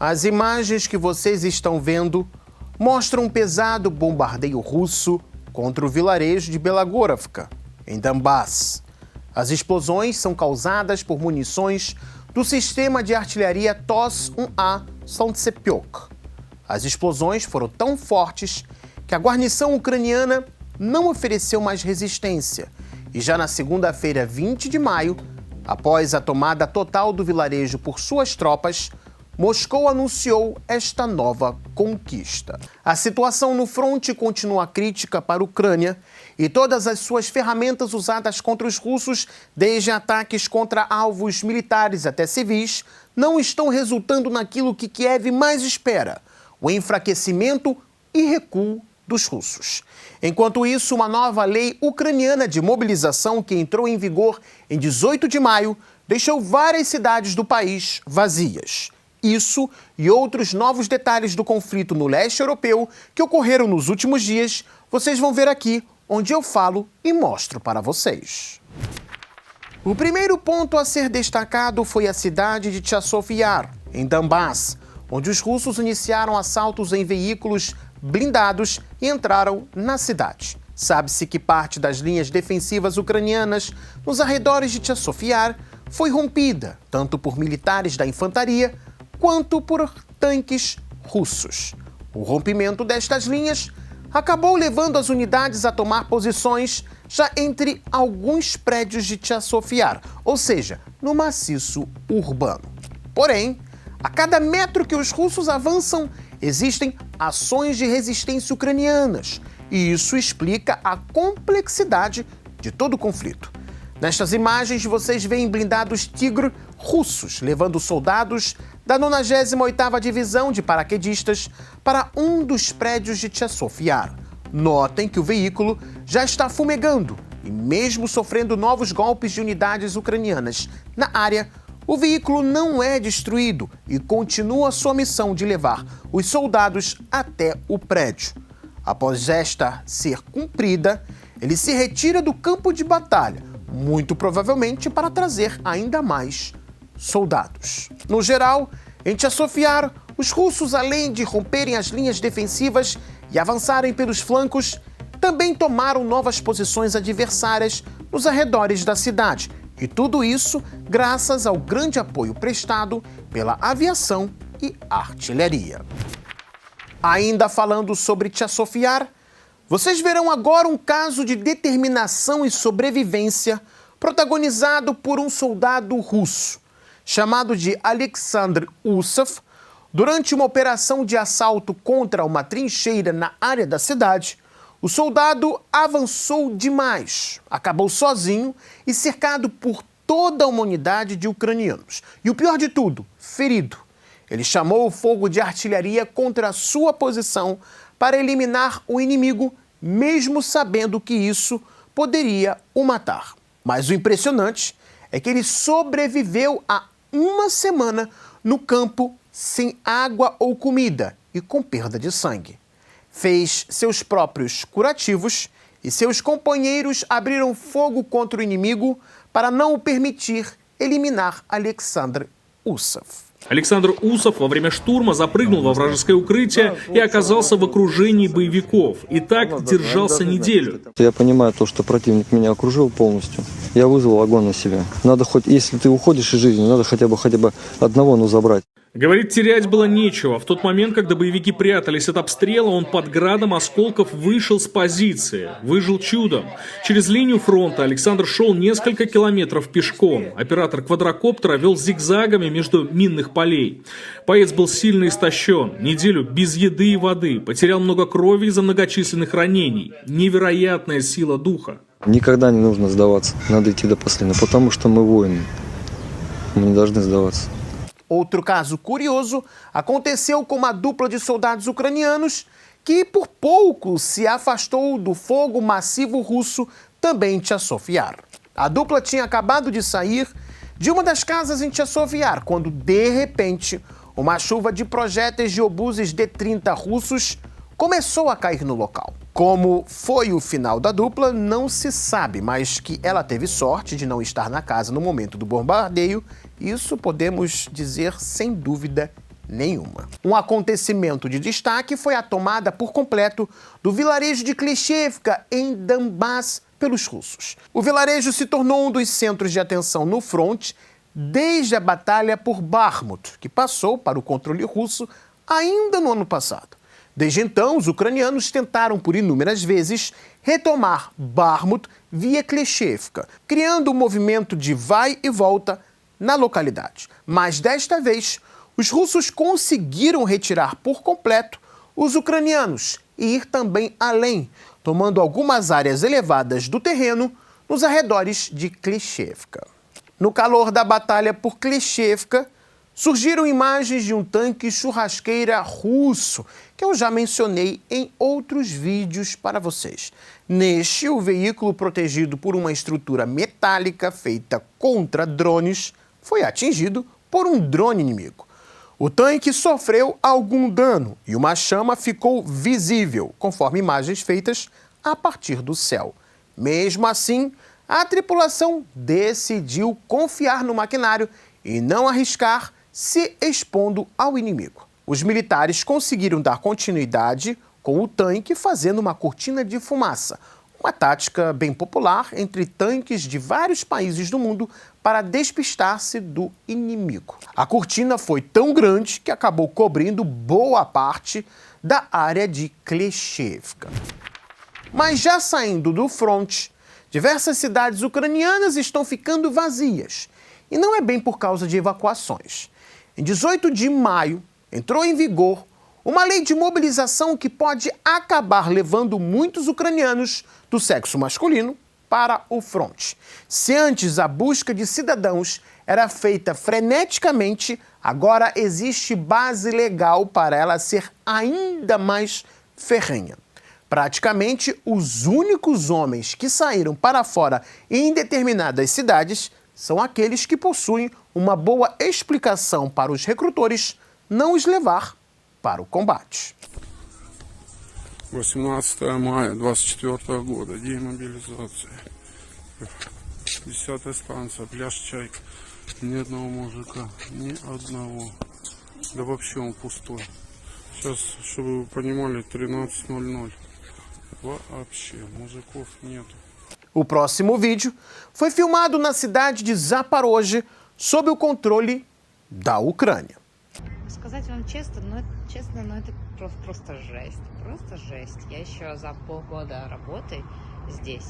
As imagens que vocês estão vendo mostram um pesado bombardeio russo contra o vilarejo de Belagorovka, em Donbass. As explosões são causadas por munições do sistema de artilharia TOS-1A Solntsepiok. As explosões foram tão fortes que a guarnição ucraniana não ofereceu mais resistência e já na segunda-feira, 20 de maio, após a tomada total do vilarejo por suas tropas, Moscou anunciou esta nova conquista. A situação no fronte continua crítica para a Ucrânia e todas as suas ferramentas usadas contra os russos, desde ataques contra alvos militares até civis, não estão resultando naquilo que Kiev mais espera: o enfraquecimento e recuo dos russos. Enquanto isso, uma nova lei ucraniana de mobilização que entrou em vigor em 18 de maio deixou várias cidades do país vazias. Isso e outros novos detalhes do conflito no leste europeu que ocorreram nos últimos dias, vocês vão ver aqui, onde eu falo e mostro para vocês. O primeiro ponto a ser destacado foi a cidade de Chasiv Yar, em Donbass, onde os russos iniciaram assaltos em veículos blindados e entraram na cidade. Sabe-se que parte das linhas defensivas ucranianas nos arredores de Chasiv Yar foi rompida, tanto por militares da infantaria quanto por tanques russos. O rompimento destas linhas acabou levando as unidades a tomar posições já entre alguns prédios de Chasiv Yar, ou seja, no maciço urbano. Porém, a cada metro que os russos avançam, existem ações de resistência ucranianas, e isso explica a complexidade de todo o conflito. Nestas imagens, vocês veem blindados Tigre russos levando soldados da 98ª Divisão de Paraquedistas para um dos prédios de Chasiv Yar. Notem que o veículo já está fumegando e, mesmo sofrendo novos golpes de unidades ucranianas na área, o veículo não é destruído e continua sua missão de levar os soldados até o prédio. Após esta ser cumprida, ele se retira do campo de batalha, muito provavelmente para trazer ainda mais soldados. No geral, em Chasiv Yar, os russos, além de romperem as linhas defensivas e avançarem pelos flancos, também tomaram novas posições adversárias nos arredores da cidade. E tudo isso graças ao grande apoio prestado pela aviação e artilharia. Ainda falando sobre Chasiv Yar, vocês verão agora um caso de determinação e sobrevivência protagonizado por um soldado russo, chamado de Alexander Usov. Durante uma operação de assalto contra uma trincheira na área da cidade, o soldado avançou demais, acabou sozinho e cercado por toda uma unidade de ucranianos. E o pior de tudo, ferido. Ele chamou o fogo de artilharia contra a sua posição para eliminar o inimigo, mesmo sabendo que isso poderia o matar. Mas o impressionante é que ele sobreviveu a uma semana no campo sem água ou comida e com perda de sangue. Fez seus próprios curativos e seus companheiros abriram fogo contra o inimigo para não o permitir eliminar Alexander Usov. Александр Усов во время штурма запрыгнул во вражеское укрытие и оказался в окружении боевиков. И так держался неделю. Я понимаю то, что противник меня окружил полностью. Я вызвал огонь на себя. Надо хоть, если ты уходишь из жизни, надо хотя бы одного, но забрать. Говорит, терять было нечего. В тот момент, когда боевики прятались от обстрела, он под градом осколков вышел с позиции. Выжил чудом. Через линию фронта Александр шел несколько километров пешком. Оператор квадрокоптера вел зигзагами между минных полей. Боец был сильно истощен. Неделю без еды и воды. Потерял много крови из-за многочисленных ранений. Невероятная сила духа. Никогда не нужно сдаваться. Надо идти до последнего, потому что мы воины. Мы не должны сдаваться. Outro caso curioso aconteceu com uma dupla de soldados ucranianos que por pouco se afastou do fogo massivo russo também em Chasiv Yar. A dupla tinha acabado de sair de uma das casas em Chasiv Yar quando, de repente, uma chuva de projéteis de obuses D-30 russos começou a cair no local. Como foi o final da dupla, não se sabe, mas que ela teve sorte de não estar na casa no momento do bombardeio, isso podemos dizer sem dúvida nenhuma. Um acontecimento de destaque foi a tomada por completo do vilarejo de Klishchiivka, em Donbass, pelos russos. O vilarejo se tornou um dos centros de atenção no fronte desde a batalha por Bakhmut, que passou para o controle russo ainda no ano passado. Desde então, os ucranianos tentaram por inúmeras vezes retomar Bakhmut via Klishchiivka, criando um movimento de vai e volta na localidade. Mas desta vez, os russos conseguiram retirar por completo os ucranianos e ir também além, tomando algumas áreas elevadas do terreno nos arredores de Klishchiivka. No calor da batalha por Klishchiivka, surgiram imagens de um tanque churrasqueira russo, que eu já mencionei em outros vídeos para vocês. Neste, o veículo, protegido por uma estrutura metálica feita contra drones, foi atingido por um drone inimigo. O tanque sofreu algum dano e uma chama ficou visível, conforme imagens feitas a partir do céu. Mesmo assim, a tripulação decidiu confiar no maquinário e não arriscar, se expondo ao inimigo. Os militares conseguiram dar continuidade com o tanque fazendo uma cortina de fumaça, uma tática bem popular entre tanques de vários países do mundo para despistar-se do inimigo. A cortina foi tão grande que acabou cobrindo boa parte da área de Klishchiivka. Mas já saindo do fronte, diversas cidades ucranianas estão ficando vazias. E não é bem por causa de evacuações. Em 18 de maio, entrou em vigor uma lei de mobilização que pode acabar levando muitos ucranianos do sexo masculino para o fronte. Se antes a busca de cidadãos era feita freneticamente, agora existe base legal para ela ser ainda mais ferrenha. Praticamente, os únicos homens que saíram para fora em determinadas cidades são aqueles que possuem uma boa explicação para os recrutores não os levar para o combate. 18 мая 24 года, день мобилизации. 10-я станция, пляж Чайка. Ни одного мужика, ни одного. Да вообще он пустой. Сейчас, чтобы вы понимали, 13:00. Вообще, мужиков нету. O próximo vídeo foi filmado na cidade de Zaporozhye, sob o controle da Ucrânia. Сказать вам честно, но это просто жесть. Просто жесть. Я еще за полгода работы здесь,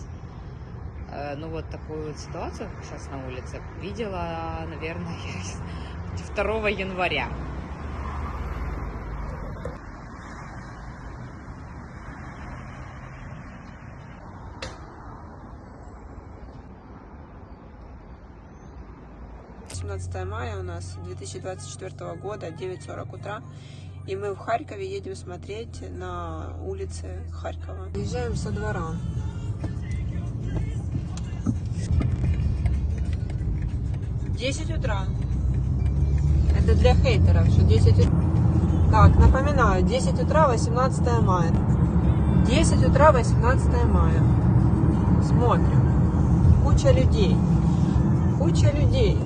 ну вот такую вот ситуацию сейчас на улице видела, наверное, 2 января. Мая у нас 2024 года, 9:40 утра, и мы в Харькове едем смотреть на улице Харькова. Уезжаем со двора. В 10 утра. Это для хейтеров, что 10 утра. Так, напоминаю, 10 утра, 18 мая. 10 утра, 18 мая. Смотрим. Куча людей. Kúčia людей.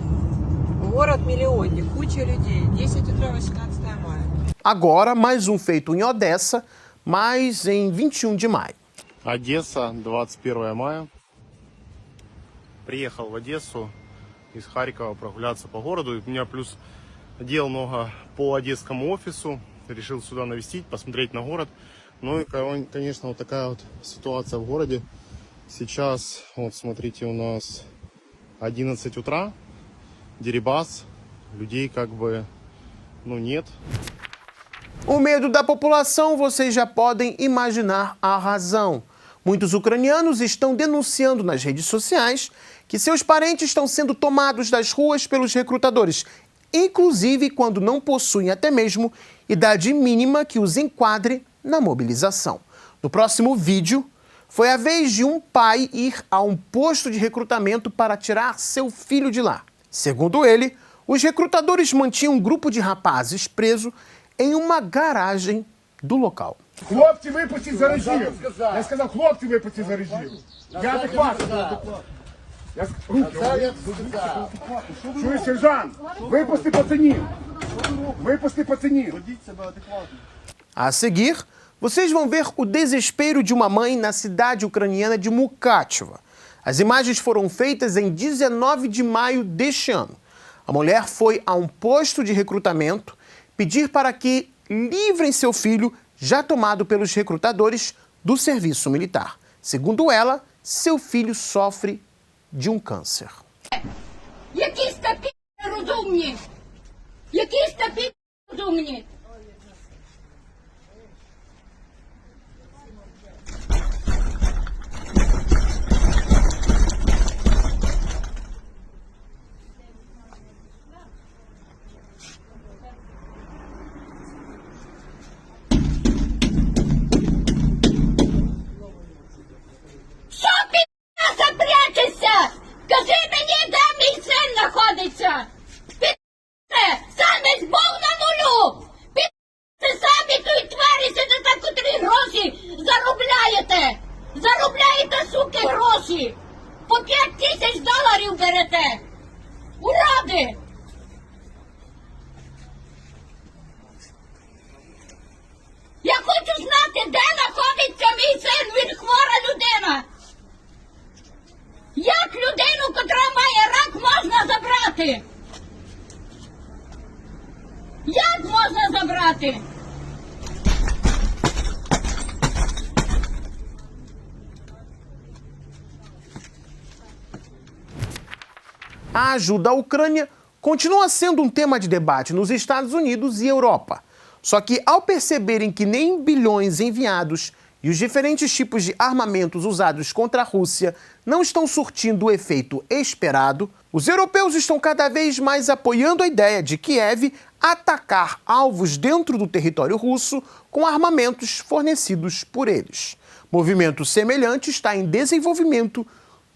Город-миллионник, куча людей. 10 утра, 18 мая. Agora, mais um feito em Odessa, mas em 21 de maio. Одесса, 21 мая. Приехал в Одессу из Харькова прогуляться по городу. У меня плюс дел много по одесскому офису. Решил сюда навестить, посмотреть на город. Ну и, конечно, вот такая вот ситуация в городе. Сейчас, вот смотрите, у нас 11 утра. Дерибас. Людей как бы, нет. O medo da população, vocês já podem imaginar a razão. Muitos ucranianos estão denunciando nas redes sociais que seus parentes estão sendo tomados das ruas pelos recrutadores, inclusive quando não possuem até mesmo idade mínima que os enquadre na mobilização. No próximo vídeo, foi a vez de um pai ir a um posto de recrutamento para tirar seu filho de lá. Segundo ele, os recrutadores mantinham um grupo de rapazes preso em uma garagem do local. Хлопці, випустіть за режим. Я сказав, хлопці, випустіть за режим. Я адекватно. Чуєш, сержант? Випусти пацанів! Випусти пацанів! A seguir, vocês vão ver o desespero de uma mãe na cidade ucraniana de Mukacheva. As imagens foram feitas em 19 de maio deste ano. A mulher foi a um posto de recrutamento pedir para que livrem seu filho, já tomado pelos recrutadores do serviço militar. Segundo ela, seu filho sofre de um câncer. Якісь такі розумні! Якісь такі розумні! Що ти запрячешся? Кажи мені, де мій син знаходиться! Підте! Саме Бог на нулю! Підте самі тут тварі сидите, котрі гроші заробляєте! Заробляєте, суки, гроші! По $5000 берете! Уроди! Я хочу знати, де знаходиться мій син, він хвора людина! Як людину, котра має рак, можна забрати? Як можна забрати? A ajuda à Ucrânia continua sendo um tema de debate nos Estados Unidos e Europa. Só que, ao perceberem que nem bilhões enviados e os diferentes tipos de armamentos usados contra a Rússia não estão surtindo o efeito esperado, os europeus estão cada vez mais apoiando a ideia de Kiev atacar alvos dentro do território russo com armamentos fornecidos por eles. Movimento semelhante está em desenvolvimento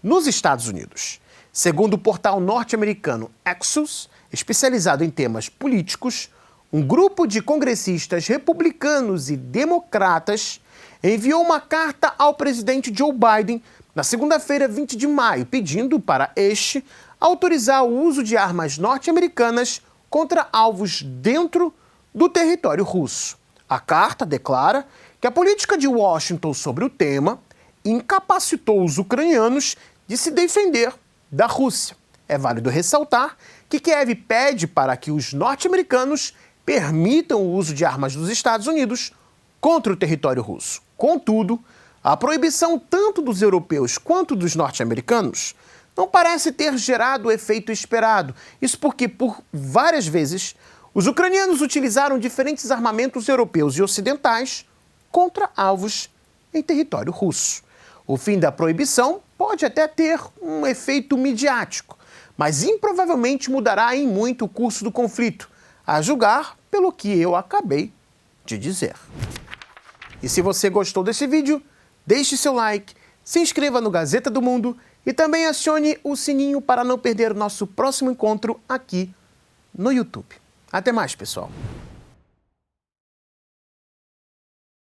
nos Estados Unidos. Segundo o portal norte-americano Axios, especializado em temas políticos, um grupo de congressistas republicanos e democratas enviou uma carta ao presidente Joe Biden na segunda-feira, 20 de maio, pedindo para este autorizar o uso de armas norte-americanas contra alvos dentro do território russo. A carta declara que a política de Washington sobre o tema incapacitou os ucranianos de se defender da Rússia. É válido ressaltar que Kiev pede para que os norte-americanos permitam o uso de armas dos Estados Unidos contra o território russo. Contudo, a proibição tanto dos europeus quanto dos norte-americanos não parece ter gerado o efeito esperado. Isso porque, por várias vezes, os ucranianos utilizaram diferentes armamentos europeus e ocidentais contra alvos em território russo. O fim da proibição pode até ter um efeito midiático, mas improvavelmente mudará em muito o curso do conflito, a julgar pelo que eu acabei de dizer. E se você gostou desse vídeo, deixe seu like, se inscreva no Gazeta do Mundo e também acione o sininho para não perder o nosso próximo encontro aqui no YouTube. Até mais, pessoal!